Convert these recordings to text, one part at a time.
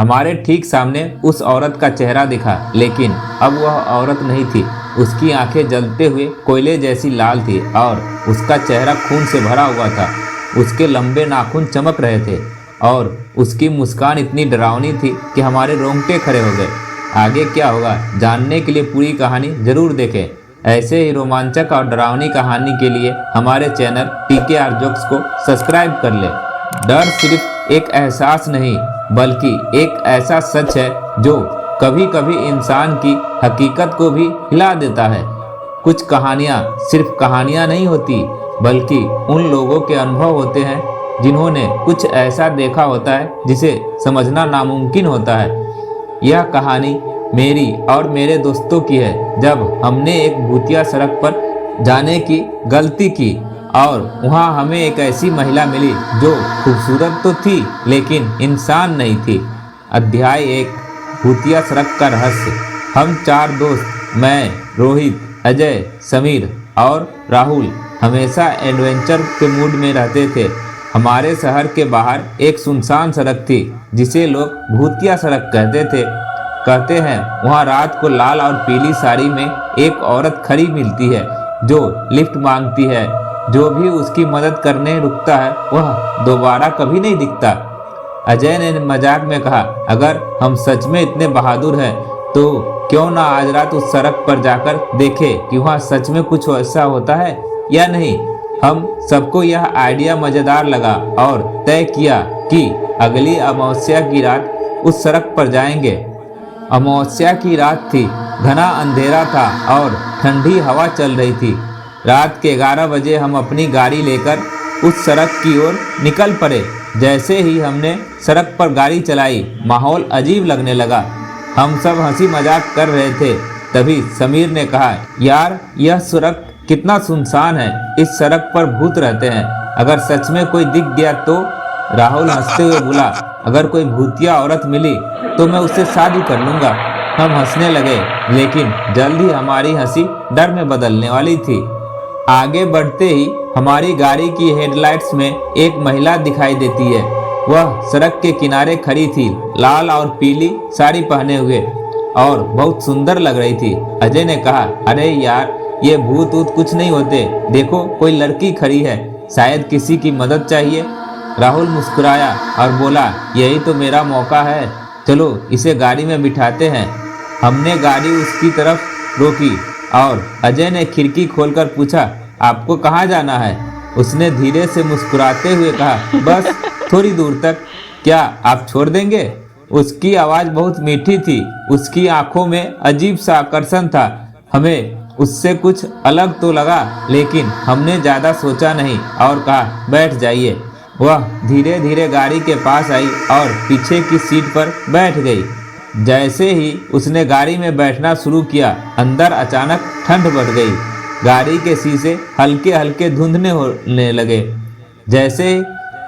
हमारे ठीक सामने उस औरत का चेहरा दिखा, लेकिन अब वह औरत नहीं थी। उसकी आंखें जलते हुए कोयले जैसी लाल थी और उसका चेहरा खून से भरा हुआ था। उसके लंबे नाखून चमक रहे थे और उसकी मुस्कान इतनी डरावनी थी कि हमारे रोंगटे खड़े हो गए। आगे क्या होगा जानने के लिए पूरी कहानी जरूर देखें। ऐसे ही रोमांचक और डरावनी कहानी के लिए हमारे चैनल TKR जोक्स को सब्सक्राइब कर लें। डर सिर्फ एक एहसास नहीं, बल्कि एक ऐसा सच है जो कभी कभी इंसान की हकीकत को भी हिला देता है। कुछ कहानियाँ सिर्फ कहानियाँ नहीं होती, बल्कि उन लोगों के अनुभव होते हैं जिन्होंने कुछ ऐसा देखा होता है जिसे समझना नामुमकिन होता है। यह कहानी मेरी और मेरे दोस्तों की है, जब हमने एक भूतिया सड़क पर जाने की गलती की और वहाँ हमें एक ऐसी महिला मिली जो खूबसूरत तो थी लेकिन इंसान नहीं थी। अध्याय 1, भूतिया सड़क का रहस्य। हम 4 दोस्त, मैं, रोहित, अजय, समीर और राहुल हमेशा एडवेंचर के मूड में रहते थे। हमारे शहर के बाहर एक सुनसान सड़क थी जिसे लोग भूतिया सड़क कहते हैं। वहाँ रात को लाल और पीली साड़ी में एक औरत खड़ी मिलती है जो लिफ्ट मांगती है। जो भी उसकी मदद करने रुकता है वह दोबारा कभी नहीं दिखता। अजय ने मजाक में कहा, अगर हम सच में इतने बहादुर हैं तो क्यों ना आज रात उस सड़क पर जाकर देखें कि वहाँ सच में कुछ ऐसा होता है या नहीं। हम सबको यह आइडिया मजेदार लगा और तय किया कि अगली अमावस्या की रात उस सड़क पर जाएंगे। अमावस्या की रात थी, घना अंधेरा था और ठंडी हवा चल रही थी। रात के 11 बजे हम अपनी गाड़ी लेकर उस सड़क की ओर निकल पड़े। जैसे ही हमने सड़क पर गाड़ी चलाई, माहौल अजीब लगने लगा। हम सब हंसी मजाक कर रहे थे, तभी समीर ने कहा, यार यह सड़क कितना सुनसान है, इस सड़क पर भूत रहते हैं, अगर सच में कोई दिख गया तो। राहुल हंसते हुए बोला, अगर कोई भूतिया औरत मिली तो मैं उससे शादी कर लूंगा। हम हंसने लगे, लेकिन जल्द ही हमारी हंसी डर में बदलने वाली थी। आगे बढ़ते ही हमारी गाड़ी की हेडलाइट्स में एक महिला दिखाई देती है। वह सड़क के किनारे खड़ी थी, लाल और पीली साड़ी पहने हुए और बहुत सुंदर लग रही थी। अजय ने कहा, अरे यार ये भूत ऊत कुछ नहीं होते, देखो कोई लड़की खड़ी है, शायद किसी की मदद चाहिए। राहुल मुस्कुराया और बोला, यही तो मेरा मौका है, चलो इसे गाड़ी में बिठाते हैं। हमने गाड़ी उसकी तरफ रोकी और अजय ने खिड़की खोलकर पूछा, आपको कहाँ जाना है? उसने धीरे से मुस्कुराते हुए कहा, बस थोड़ी दूर तक, क्या आप छोड़ देंगे? उसकी आवाज़ बहुत मीठी थी, उसकी आंखों में अजीब सा आकर्षण था। हमें उससे कुछ अलग तो लगा, लेकिन हमने ज़्यादा सोचा नहीं और कहा, बैठ जाइए। वह धीरे धीरे गाड़ी के पास आई और पीछे की सीट पर बैठ गई। जैसे ही उसने गाड़ी में बैठना शुरू किया, अंदर अचानक ठंड बढ़ गई। गाड़ी के शीशे हल्के हल्के धुंधले होने लगे, जैसे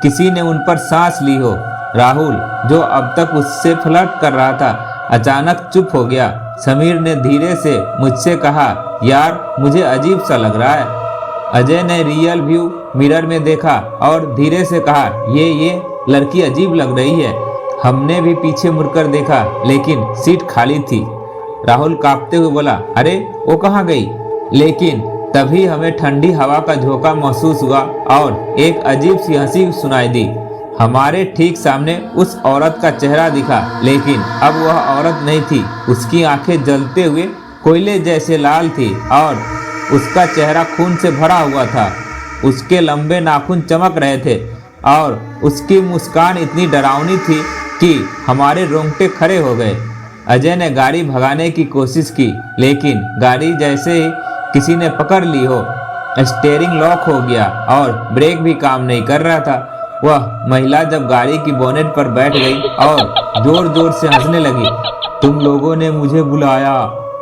किसी ने उन पर सांस ली हो। राहुल, जो अब तक उससे फ्लर्ट कर रहा था, अचानक चुप हो गया। समीर ने धीरे से मुझसे कहा, यार मुझे अजीब सा लग रहा है। अजय ने रियल व्यू मिरर में देखा और धीरे से कहा, ये लड़की अजीब लग रही है। हमने भी पीछे मुड़कर देखा, लेकिन सीट खाली थी। राहुल कांपते हुए बोला, अरे वो कहाँ गई? लेकिन तभी हमें ठंडी हवा का झोंका महसूस हुआ और एक अजीब सी हंसी सुनाई दी। हमारे ठीक सामने उस औरत का चेहरा दिखा, लेकिन अब वह औरत नहीं थी। उसकी आंखें जलते हुए कोयले जैसे लाल थी और उसका चेहरा खून से भरा हुआ था। उसके लंबे नाखून चमक रहे थे और उसकी मुस्कान इतनी डरावनी थी कि हमारे रोंगटे खड़े हो गए। अजय ने गाड़ी भगाने की कोशिश की, लेकिन गाड़ी जैसे ही किसी ने पकड़ ली हो। स्टीयरिंग लॉक हो गया और ब्रेक भी काम नहीं कर रहा था। वह महिला जब गाड़ी की बोनेट पर बैठ गई और जोर जोर से हंसने लगी, तुम लोगों ने मुझे बुलाया,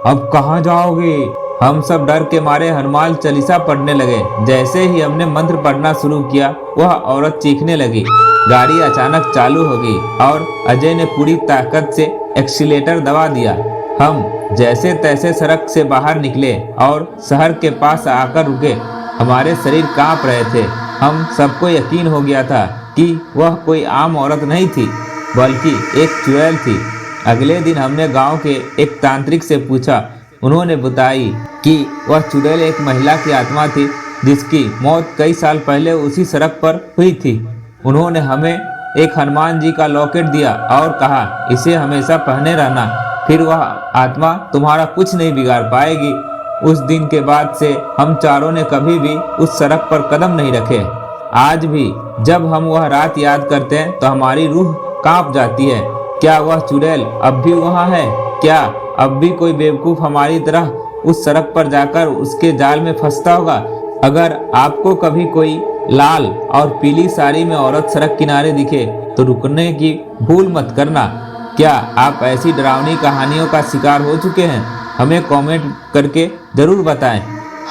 अब कहाँ जाओगे? हम सब डर के मारे हनुमान चालीसा पढ़ने लगे। जैसे ही हमने मंत्र पढ़ना शुरू किया, वह औरत चीखने लगी। गाड़ी अचानक चालू हो गई और अजय ने पूरी ताकत से एक्सीलेटर दबा दिया। हम जैसे तैसे सड़क से बाहर निकले और शहर के पास आकर रुके। हमारे शरीर कांप रहे थे। हम सबको यकीन हो गया था कि वह कोई आम औरत नहीं थी। बल्कि एक चुड़ैल थी। अगले दिन हमने गांव के एक तांत्रिक से पूछा। उन्होंने बताई कि वह चुड़ैल एक महिला की आत्मा थी जिसकी मौत कई साल पहले उसी सड़क पर हुई थी। उन्होंने हमें एक हनुमान जी का लॉकेट दिया और कहा, इसे हमेशा पहने रहना, फिर वह आत्मा तुम्हारा कुछ नहीं बिगाड़ पाएगी। उस दिन के बाद से हम चारों ने कभी भी उस सड़क पर कदम नहीं रखे। आज भी जब हम वह रात याद करते हैं तो हमारी रूह कांप जाती है। क्या वह चुड़ैल अब भी वहाँ है? क्या अब भी कोई बेवकूफ हमारी तरह उस सड़क पर जाकर उसके जाल में फंसता होगा? अगर आपको कभी कोई लाल और पीली साड़ी में औरत सड़क किनारे दिखे तो रुकने की भूल मत करना। क्या आप ऐसी डरावनी कहानियों का शिकार हो चुके हैं? हमें कमेंट करके ज़रूर बताएं।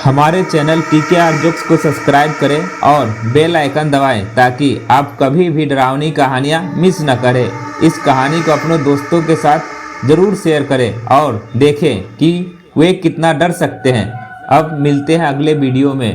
हमारे चैनल TKR जोक्स को सब्सक्राइब करें और बेल आइकन दबाएं ताकि आप कभी भी डरावनी कहानियाँ मिस न करें। इस कहानी को अपने दोस्तों के साथ ज़रूर शेयर करें और देखें कि वे कितना डर सकते हैं। अब मिलते हैं अगले वीडियो में।